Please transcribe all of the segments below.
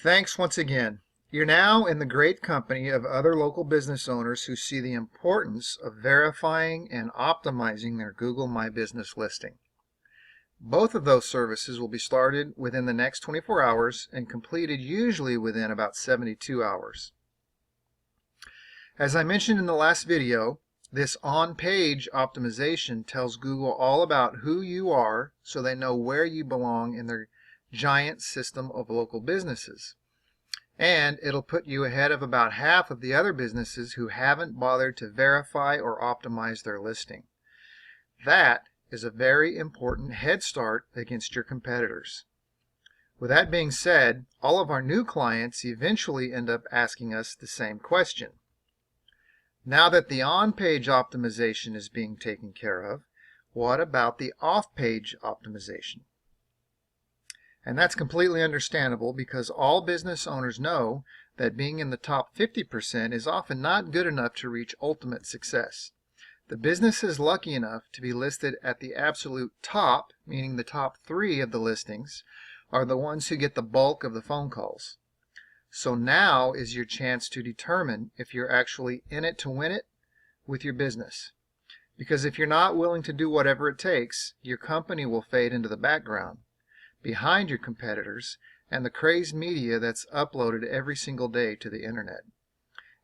Thanks once again. You're now in the great company of other local business owners who see the importance of verifying and optimizing their Google My Business listing. Both of those services will be started within the next 24 hours and completed usually within about 72 hours. As I mentioned in the last video, this on-page optimization tells Google all about who you are so they know where you belong in their giant system of local businesses. And it'll put you ahead of about half of the other businesses who haven't bothered to verify or optimize their listing. That is a very important head start against your competitors. With that being said, all of our new clients eventually end up asking us the same question. Now that the on-page optimization is being taken care of, what about the off-page optimization? And that's completely understandable because all business owners know that being in the top 50% is often not good enough to reach ultimate success. The businesses lucky enough to be listed at the absolute top, meaning the top 3 of the listings, are the ones who get the bulk of the phone calls. So now is your chance to determine if you're actually in it to win it with your business. Because if you're not willing to do whatever it takes, your company will fade into the background, behind your competitors and the crazed media that's uploaded every single day to the internet.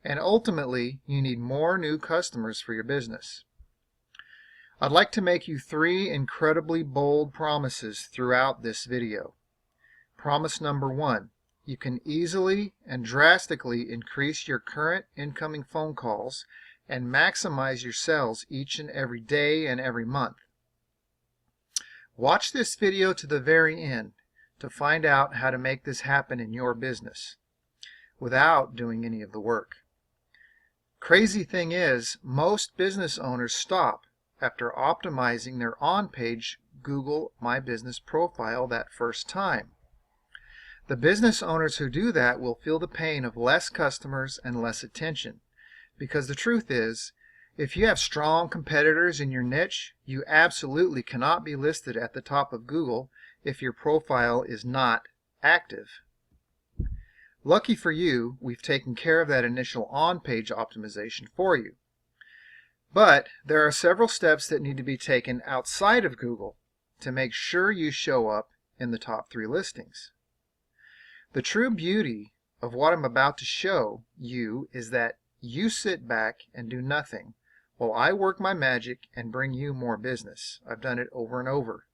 And ultimately, you need more new customers for your business. I'd like to make you 3 incredibly bold promises throughout this video. Promise number 1, you can easily and drastically increase your current incoming phone calls and maximize your sales each and every day and every month. Watch this video to the very end to find out how to make this happen in your business without doing any of the work. Crazy thing is, most business owners stop after optimizing their on-page Google My Business profile that first time. The business owners who do that will feel the pain of less customers and less attention, because the truth is, if you have strong competitors in your niche, you absolutely cannot be listed at the top of Google if your profile is not active. Lucky for you, we've taken care of that initial on-page optimization for you. But there are several steps that need to be taken outside of Google to make sure you show up in the top 3 listings. The true beauty of what I'm about to show you is that you sit back and do nothing while I work my magic and bring you more business. I've done it over and over.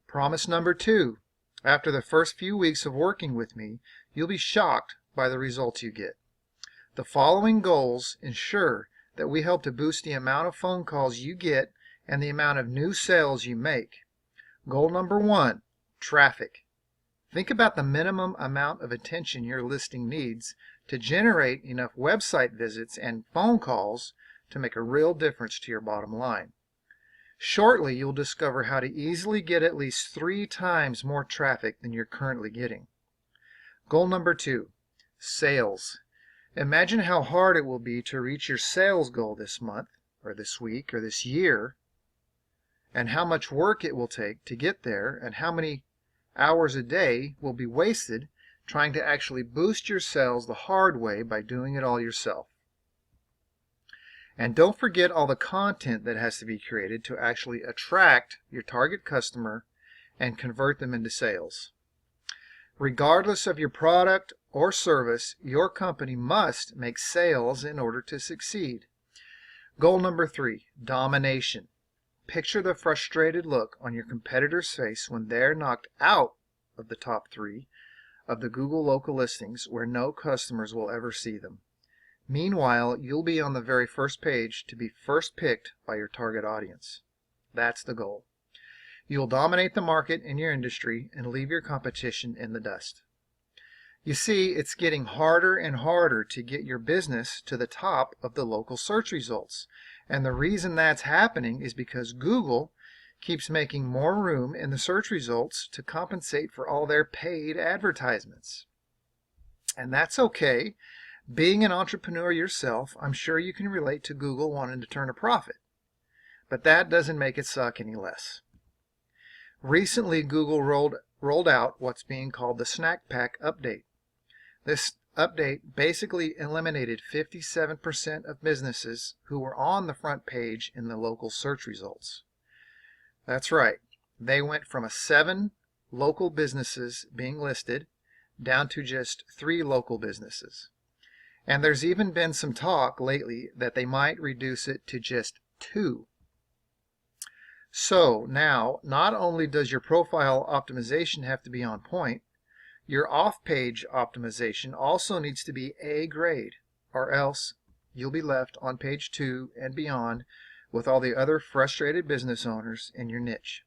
Promise number 2, after the first few weeks of working with me, you'll be shocked by the results you get. The following goals ensure that we help to boost the amount of phone calls you get and the amount of new sales you make. Goal number 1, traffic. Think about the minimum amount of attention your listing needs to generate enough website visits and phone calls to make a real difference to your bottom line. Shortly, you'll discover how to easily get at least 3 times more traffic than you're currently getting. Goal number 2, sales. Imagine how hard it will be to reach your sales goal this month, or this week, or this year, and how much work it will take to get there, and how many hours a day will be wasted trying to actually boost your sales the hard way by doing it all yourself. And don't forget all the content that has to be created to actually attract your target customer and convert them into sales. Regardless of your product or service, your company must make sales in order to succeed. Goal number 3, domination. Picture the frustrated look on your competitor's face when they're knocked out of the top 3 of the Google local listings where no customers will ever see them. Meanwhile, you'll be on the very first page to be first picked by your target audience. That's the goal. You'll dominate the market in your industry and leave your competition in the dust. You see, it's getting harder and harder to get your business to the top of the local search results. And the reason that's happening is because Google keeps making more room in the search results to compensate for all their paid advertisements. And that's okay. Being an entrepreneur yourself, I'm sure you can relate to Google wanting to turn a profit. But that doesn't make it suck any less. Recently, Google rolled out what's being called the Snack Pack update. This update basically eliminated 57% of businesses who were on the front page in the local search results. That's right. They went from 7 local businesses being listed down to just 3 local businesses. And there's even been some talk lately that they might reduce it to just 2. So now, not only does your profile optimization have to be on point, your off-page optimization also needs to be A grade, or else you'll be left on page 2 and beyond with all the other frustrated business owners in your niche.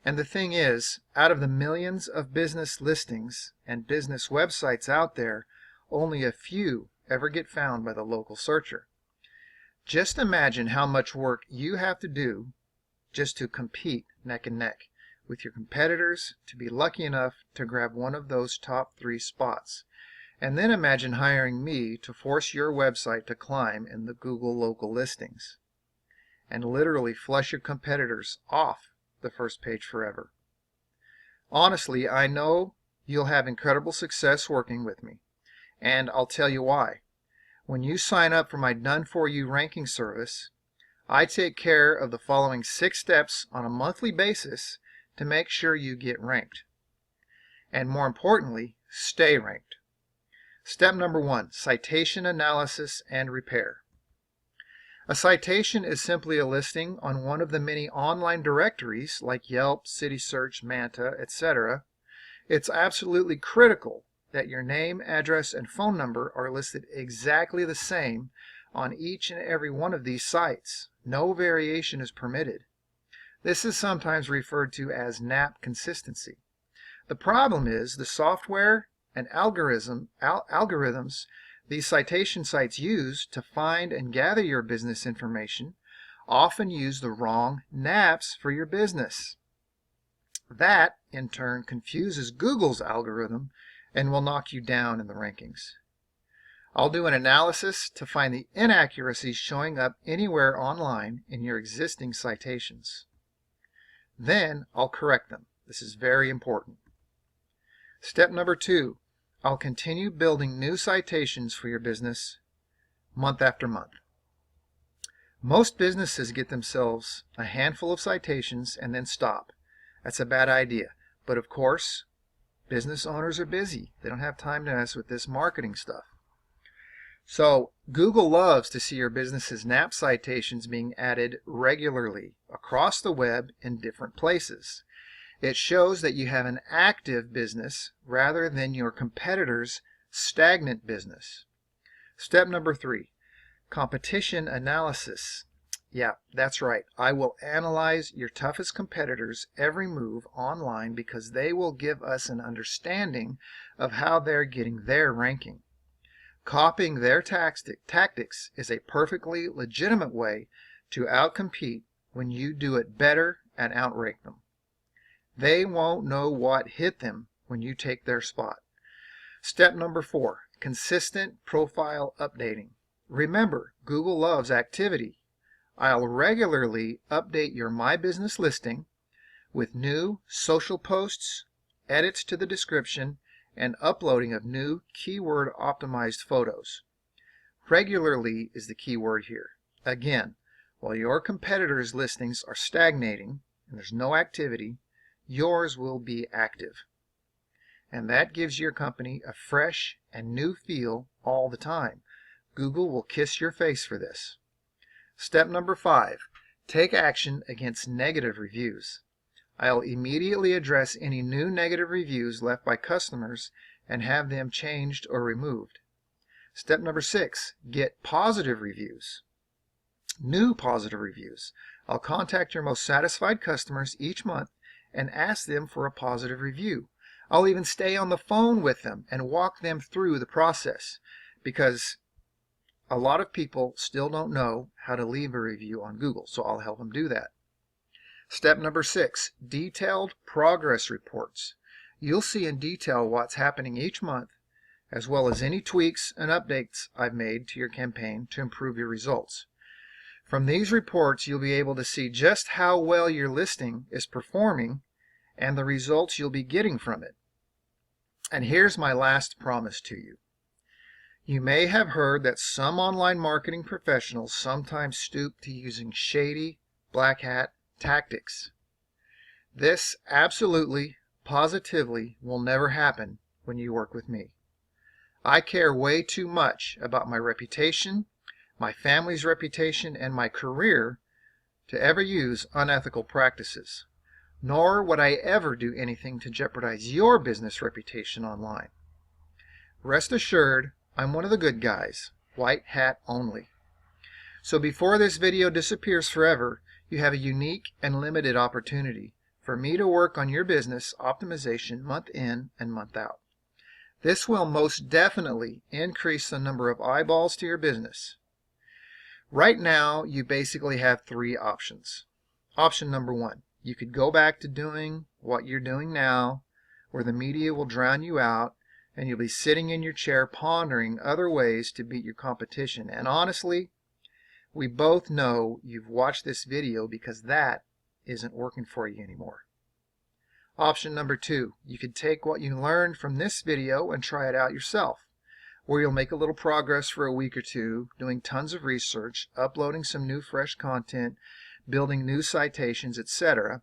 And the thing is, out of the millions of business listings and business websites out there, only a few ever get found by the local searcher. Just imagine how much work you have to do just to compete neck and neck with your competitors to be lucky enough to grab one of those top 3 spots. And then imagine hiring me to force your website to climb in the Google local listings and literally flush your competitors off the first page forever. Honestly, I know you'll have incredible success working with me, and I'll tell you why. When you sign up for my done-for-you ranking service, I take care of the following 6 steps on a monthly basis to make sure you get ranked. And more importantly, stay ranked. Step number 1, citation analysis and repair. A citation is simply a listing on one of the many online directories like Yelp, CitySearch, Manta, etc. It's absolutely critical that your name, address, and phone number are listed exactly the same on each and every one of these sites. No variation is permitted. This is sometimes referred to as NAP consistency. The problem is the software and algorithms these citation sites use to find and gather your business information often use the wrong NAPs for your business. That, in turn, confuses Google's algorithm and will knock you down in the rankings. I'll do an analysis to find the inaccuracies showing up anywhere online in your existing citations. Then I'll correct them. This is very important. Step number 2, I'll continue building new citations for your business month after month. Most businesses get themselves a handful of citations and then stop. That's a bad idea. But of course, business owners are busy. They don't have time to mess with this marketing stuff. So Google loves to see your business's NAP citations being added regularly across the web in different places. It shows that you have an active business rather than your competitor's stagnant business. Step number 3, competition analysis. Yeah, that's right. I will analyze your toughest competitors' every move online because they will give us an understanding of how they're getting their ranking. Copying their tactics is a perfectly legitimate way to outcompete when you do it better and outrank them. They won't know what hit them when you take their spot. Step number 4, consistent profile updating. Remember, Google loves activity. I'll regularly update your My Business listing with new social posts, edits to the description, and uploading of new keyword optimized photos. Regularly is the key word here. Again, while your competitors' listings are stagnating and there's no activity, yours will be active. And that gives your company a fresh and new feel all the time. Google will kiss your face for this. Step number 5, take action against negative reviews. I'll immediately address any new negative reviews left by customers and have them changed or removed. Step number 6, get positive reviews. New positive reviews. I'll contact your most satisfied customers each month and ask them for a positive review. I'll even stay on the phone with them and walk them through the process because a lot of people still don't know how to leave a review on Google, so I'll help them do that. Step number 6, detailed progress reports. You'll see in detail what's happening each month, as well as any tweaks and updates I've made to your campaign to improve your results. From these reports, you'll be able to see just how well your listing is performing and the results you'll be getting from it. And here's my last promise to you. You may have heard that some online marketing professionals sometimes stoop to using shady, black hat tactics. This absolutely, positively will never happen when you work with me. I care way too much about my reputation, my family's reputation, and my career to ever use unethical practices. Nor would I ever do anything to jeopardize your business reputation online. Rest assured, I'm one of the good guys, white hat only. So before this video disappears forever, you have a unique and limited opportunity for me to work on your business optimization month in and month out. This will most definitely increase the number of eyeballs to your business. Right now, you basically have three options. Option number one, you could go back to doing what you're doing now, where the media will drown you out, and you'll be sitting in your chair pondering other ways to beat your competition. And honestly, we both know you've watched this video because that isn't working for you anymore. Option number two, you could take what you learned from this video and try it out yourself, where you'll make a little progress for a week or two, doing tons of research, uploading some new fresh content, building new citations, etc.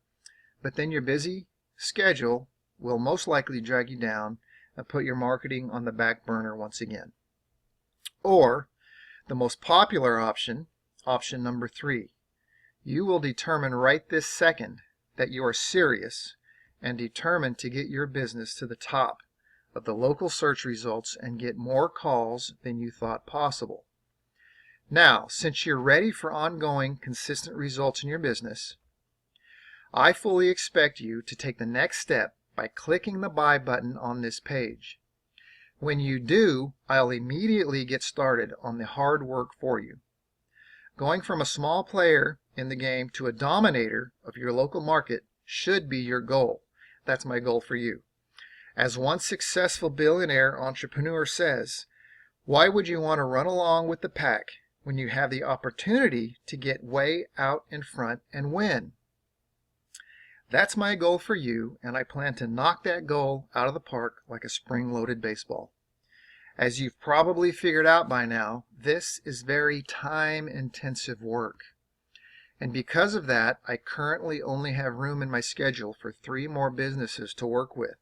But then your busy schedule will most likely drag you down and put your marketing on the back burner once again. Or the most popular option, option number three, you will determine right this second that you are serious and determined to get your business to the top of the local search results and get more calls than you thought possible. Now, since you're ready for ongoing, consistent results in your business, I fully expect you to take the next step by clicking the buy button on this page. When you do, I'll immediately get started on the hard work for you. Going from a small player in the game to a dominator of your local market should be your goal. That's my goal for you. As one successful billionaire entrepreneur says, why would you want to run along with the pack when you have the opportunity to get way out in front and win? That's my goal for you, and I plan to knock that goal out of the park like a spring-loaded baseball. As you've probably figured out by now, this is very time-intensive work. And because of that, I currently only have room in my schedule for 3 more businesses to work with.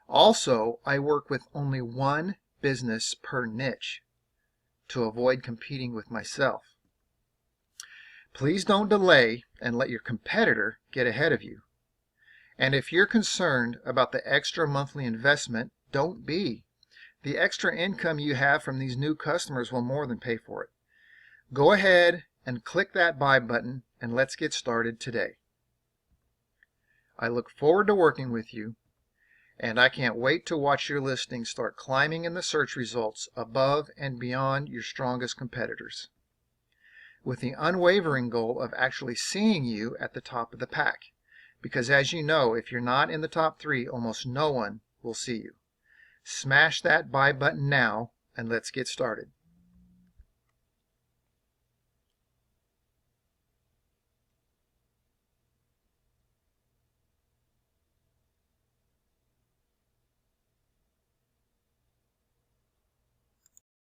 Also, I work with only one business per niche to avoid competing with myself. Please don't delay and let your competitor get ahead of you. And if you're concerned about the extra monthly investment, don't be. The extra income you have from these new customers will more than pay for it. Go ahead and click that buy button and let's get started today. I look forward to working with you, and I can't wait to watch your listing start climbing in the search results above and beyond your strongest competitors, with the unwavering goal of actually seeing you at the top of the pack. Because as you know, if you're not in the top 3, almost no one will see you. Smash that buy button now and let's get started.